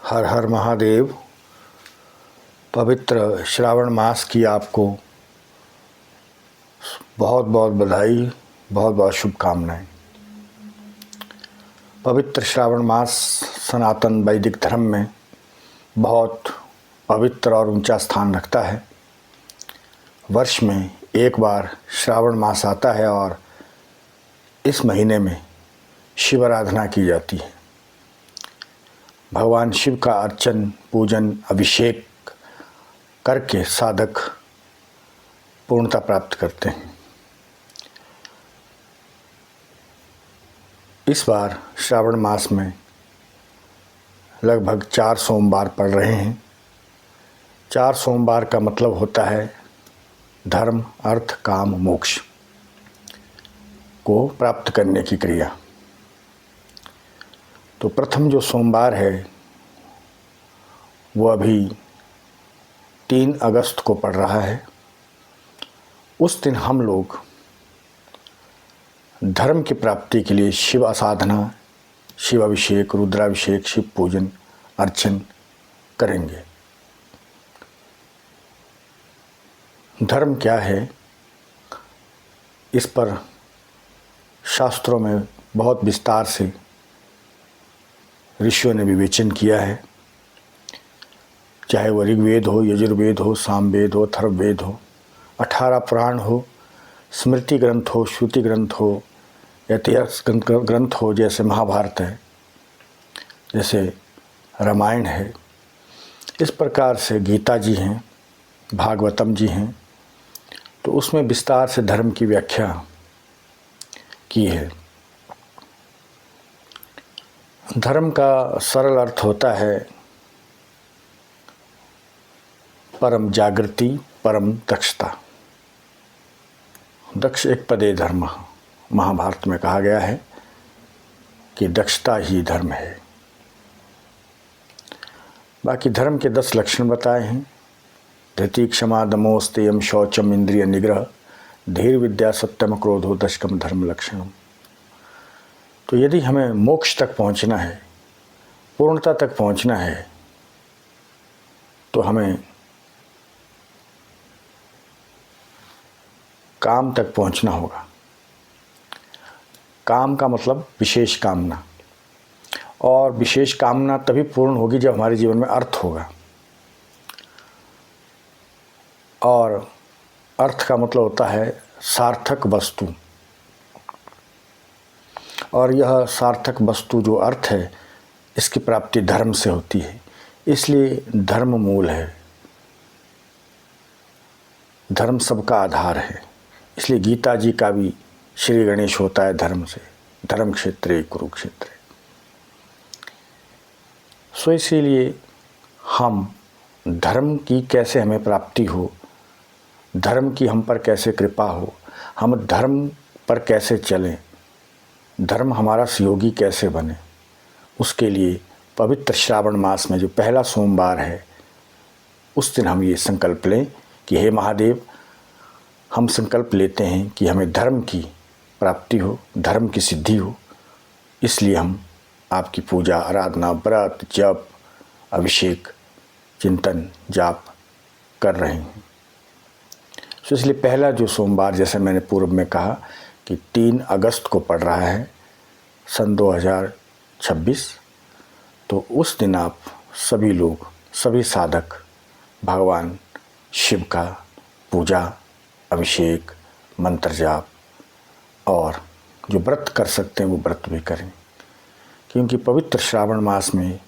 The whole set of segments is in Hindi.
हर हर महादेव। पवित्र श्रावण मास की आपको बहुत बहुत बधाई, बहुत बहुत शुभकामनाएं। पवित्र श्रावण मास सनातन वैदिक धर्म में बहुत पवित्र और ऊंचा स्थान रखता है। वर्ष में एक बार श्रावण मास आता है और इस महीने में शिव आराधना की जाती है। भगवान शिव का अर्चन, पूजन, अभिषेक करके साधक पूर्णता प्राप्त करते हैं। इस बार श्रावण मास में लगभग 4 सोमवार पड़ रहे हैं। 4 सोमवार का मतलब होता है धर्म, अर्थ, काम, मोक्ष को प्राप्त करने की क्रिया। तो प्रथम जो सोमवार है वो अभी 3 अगस्त को पड़ रहा है। उस दिन हम लोग धर्म की प्राप्ति के लिए शिव आसाधना, शिव अभिषेक, रुद्राभिषेक, शिव पूजन, अर्चन करेंगे। धर्म क्या है, इस पर शास्त्रों में बहुत विस्तार से ऋषियों ने विवेचन किया है। चाहे वो ऋग्वेद हो, यजुर्वेद हो, सामवेद हो, अथर्ववेद हो, 18 पुराण हो, स्मृति ग्रंथ हो, श्रुति ग्रंथ हो, इतिहास ग्रंथ हो, जैसे महाभारत है, जैसे रामायण है। इस प्रकार से गीता जी हैं, भागवतम जी हैं। तो उसमें विस्तार से धर्म की व्याख्या की है। धर्म का सरल अर्थ होता है परम जागृति, परम दक्षता। दक्ष एक पदे धर्म, महाभारत में कहा गया है कि दक्षता ही धर्म है। बाकी धर्म के 10 लक्षण बताए हैं। धृति, क्षमा, दमो, स्तेयम, शौचम, इंद्रिय निग्रह, धीर, विद्या, सत्यम, क्रोधो, दशकम धर्म लक्षणम। तो यदि हमें मोक्ष तक पहुंचना है, पूर्णता तक पहुंचना है, तो हमें काम तक पहुंचना होगा। काम का मतलब विशेष कामना, और विशेष कामना तभी पूर्ण होगी जब हमारे जीवन में अर्थ होगा। और अर्थ का मतलब होता है सार्थक वस्तु, और यह सार्थक वस्तु जो अर्थ है, इसकी प्राप्ति धर्म से होती है। इसलिए धर्म मूल है, धर्म सबका आधार है। इसलिए गीता जी का भी श्री गणेश होता है धर्म से। धर्म क्षेत्रे कुरुक्षेत्र। सो इसीलिए हम धर्म की कैसे हमें प्राप्ति हो, धर्म की हम पर कैसे कृपा हो, हम धर्म पर कैसे चलें, धर्म हमारा सहयोगी कैसे बने, उसके लिए पवित्र श्रावण मास में जो पहला सोमवार है, उस दिन हम ये संकल्प लें कि हे महादेव, हम संकल्प लेते हैं कि हमें धर्म की प्राप्ति हो, धर्म की सिद्धि हो। इसलिए हम आपकी पूजा, आराधना, व्रत, जप, अभिषेक, चिंतन, जाप कर रहे हैं। तो इसलिए पहला जो सोमवार, जैसे मैंने पूर्व में कहा कि 3 अगस्त को पड़ रहा है सन 2026, तो उस दिन आप सभी लोग, सभी साधक भगवान शिव का पूजा, अभिषेक, मंत्र जाप और जो व्रत कर सकते हैं वो व्रत भी करें। क्योंकि पवित्र श्रावण मास में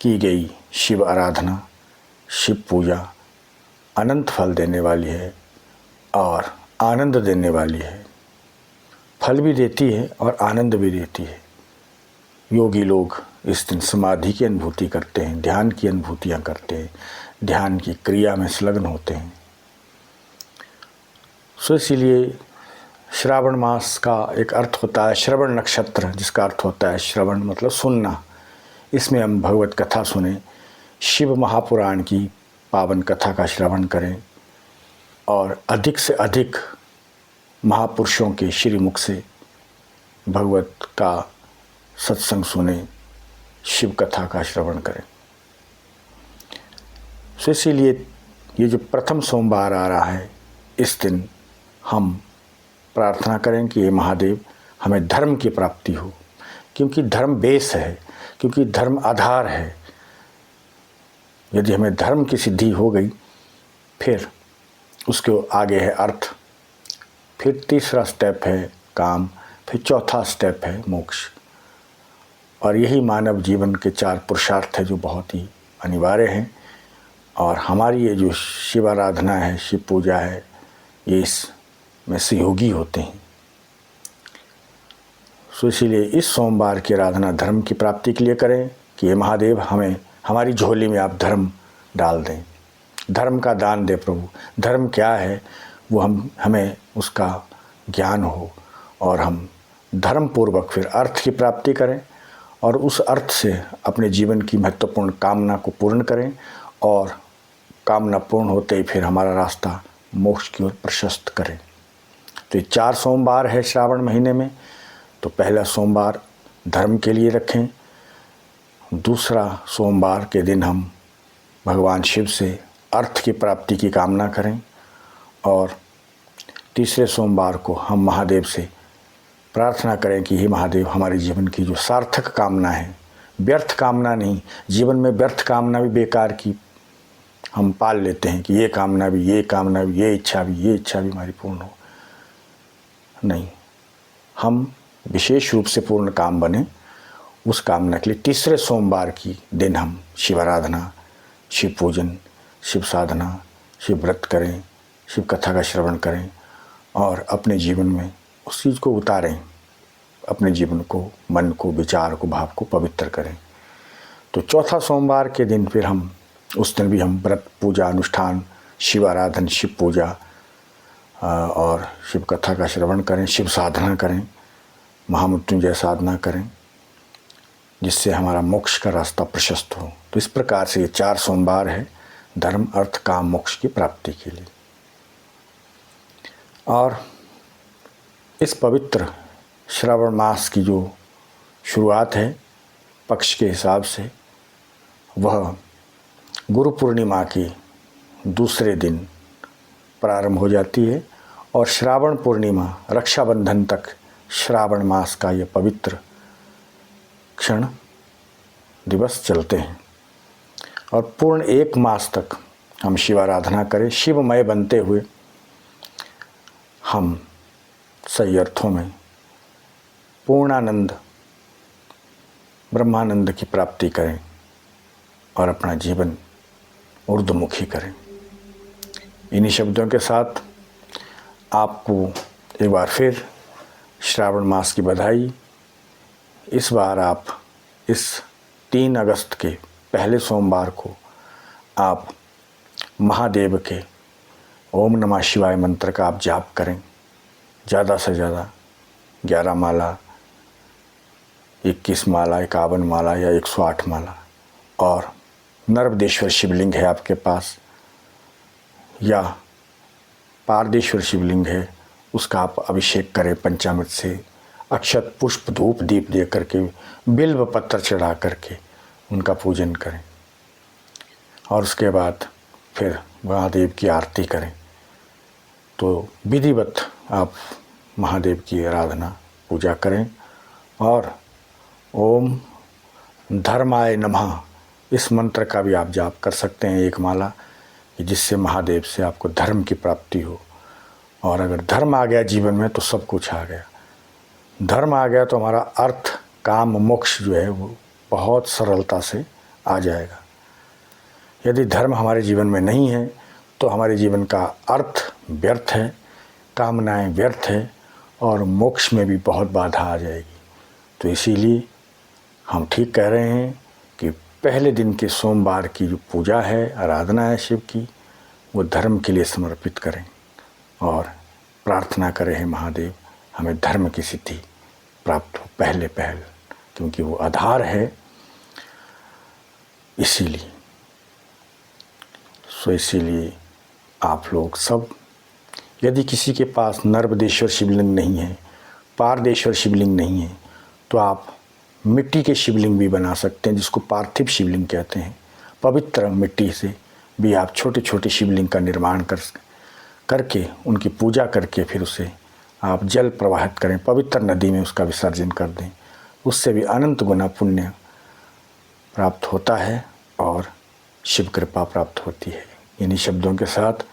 की गई शिव आराधना, शिव पूजा अनंत फल देने वाली है और आनंद देने वाली है। फल भी देती है और आनंद भी देती है। योगी लोग इस दिन समाधि की अनुभूति करते हैं, ध्यान की अनुभूतियाँ करते हैं, ध्यान की क्रिया में संलग्न होते हैं। सो इसीलिए श्रावण मास का एक अर्थ होता है श्रवण नक्षत्र, जिसका अर्थ होता है श्रवण मतलब सुनना। इसमें हम भगवत कथा सुने, शिव महापुराण की पावन कथा का श्रवण करें और अधिक से अधिक महापुरुषों के श्रीमुख से भगवत का सत्संग सुने, शिव कथा का श्रवण करें। सो इसीलिए ये जो प्रथम सोमवार आ रहा है, इस दिन हम प्रार्थना करें कि ये महादेव हमें धर्म की प्राप्ति हो, क्योंकि धर्म बेस है, क्योंकि धर्म आधार है। यदि हमें धर्म की सिद्धि हो गई, फिर उसके आगे है अर्थ, फिर तीसरा स्टेप है काम, फिर चौथा स्टेप है मोक्ष। और यही मानव जीवन के 4 पुरुषार्थ है जो बहुत ही अनिवार्य हैं। और हमारी ये जो शिव आराधना है, शिव पूजा है, ये इसमें सहयोगी होते हैं। सो इसीलिए इस सोमवार की आराधना धर्म की प्राप्ति के लिए करें कि ये महादेव हमें हमारी झोली में आप धर्म डाल दें, धर्म का दान दे प्रभु। धर्म क्या है वो हमें उसका ज्ञान हो और हम धर्म पूर्वक फिर अर्थ की प्राप्ति करें और उस अर्थ से अपने जीवन की महत्वपूर्ण कामना को पूर्ण करें और कामना पूर्ण होते ही फिर हमारा रास्ता मोक्ष की ओर प्रशस्त करें। तो ये 4 सोमवार है श्रावण महीने में। तो पहला सोमवार धर्म के लिए रखें, दूसरा सोमवार के दिन हम भगवान शिव से अर्थ की प्राप्ति की कामना करें और तीसरे सोमवार को हम महादेव से प्रार्थना करें कि हे महादेव हमारे जीवन की जो सार्थक कामना है, व्यर्थ कामना नहीं, जीवन में व्यर्थ कामना भी बेकार की हम पाल लेते हैं कि ये कामना भी, ये कामना भी, ये इच्छा भी हमारी पूर्ण हो। नहीं, हम विशेष रूप से पूर्ण काम बने उस कामना के लिए तीसरे सोमवार की दिन हम शिव आराधना, शिव पूजन, शिव साधना, शिव व्रत करें, शिव कथा का श्रवण करें और अपने जीवन में उस चीज़ को उतारें, अपने जीवन को, मन को, विचार को, भाव को पवित्र करें। तो चौथा सोमवार के दिन फिर हम उस दिन भी हम व्रत, पूजा, अनुष्ठान, शिव आराधन, शिव पूजा और शिव कथा का श्रवण करें, शिव साधना करें, महामृत्युंजय साधना करें, जिससे हमारा मोक्ष का रास्ता प्रशस्त हो। तो इस प्रकार से ये 4 सोमवार है धर्म, अर्थ, काम, मोक्ष की प्राप्ति के लिए। और इस पवित्र श्रावण मास की जो शुरुआत है पक्ष के हिसाब से, वह गुरु पूर्णिमा की दूसरे दिन प्रारंभ हो जाती है और श्रावण पूर्णिमा, रक्षाबंधन तक श्रावण मास का ये पवित्र क्षण दिवस चलते हैं। और पूर्ण 1 मास तक हम शिव आराधना करें, शिवमय बनते हुए हम सही अर्थों में पूर्णानंद, ब्रह्मानंद की प्राप्ति करें और अपना जीवन ऊर्ध्वमुखी करें। इन्हीं शब्दों के साथ आपको एक बार फिर श्रावण मास की बधाई। इस बार आप इस 3 अगस्त के पहले सोमवार को आप महादेव के ओम नमः शिवाय मंत्र का आप जाप करें, ज़्यादा से ज़्यादा 11 माला, 21 माला, 51 माला या 108 माला। और नर्मदेश्वर शिवलिंग है आपके पास या पारदेश्वर शिवलिंग है, उसका आप अभिषेक करें पंचामृत से, अक्षत, पुष्प, धूप, दीप दे करके, बिल्व पत्र चढ़ा करके उनका पूजन करें और उसके बाद फिर महादेव की आरती करें। तो विधिवत आप महादेव की आराधना, पूजा करें और ओम धर्माय नमः इस मंत्र का भी आप जाप कर सकते हैं 1 माला, कि जिससे महादेव से आपको धर्म की प्राप्ति हो। और अगर धर्म आ गया जीवन में तो सब कुछ आ गया। धर्म आ गया तो हमारा अर्थ, काम, मोक्ष जो है वो बहुत सरलता से आ जाएगा। यदि धर्म हमारे जीवन में नहीं है तो हमारे जीवन का अर्थ व्यर्थ है, कामनाएं व्यर्थ है और मोक्ष में भी बहुत बाधा आ जाएगी। तो इसीलिए हम ठीक कह रहे हैं कि पहले दिन के सोमवार की जो पूजा है, आराधना है शिव की, वो धर्म के लिए समर्पित करें और प्रार्थना करें हे महादेव हमें धर्म की सिद्धि प्राप्त हो पहले, क्योंकि वो आधार है। इसीलिए आप लोग सब, यदि किसी के पास नर्मदेश्वर शिवलिंग नहीं है, पारदेश्वर शिवलिंग नहीं है, तो आप मिट्टी के शिवलिंग भी बना सकते हैं, जिसको पार्थिव शिवलिंग कहते हैं। पवित्र मिट्टी से भी आप छोटे छोटे शिवलिंग का निर्माण करके उनकी पूजा करके फिर उसे आप जल प्रवाहित करें, पवित्र नदी में उसका विसर्जन कर दें, उससे भी अनंत गुना पुण्य प्राप्त होता है और शिव कृपा प्राप्त होती है। इन्हीं शब्दों के साथ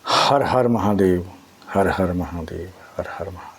हर हर महादेव, हर हर महादेव, हर हर महादेव।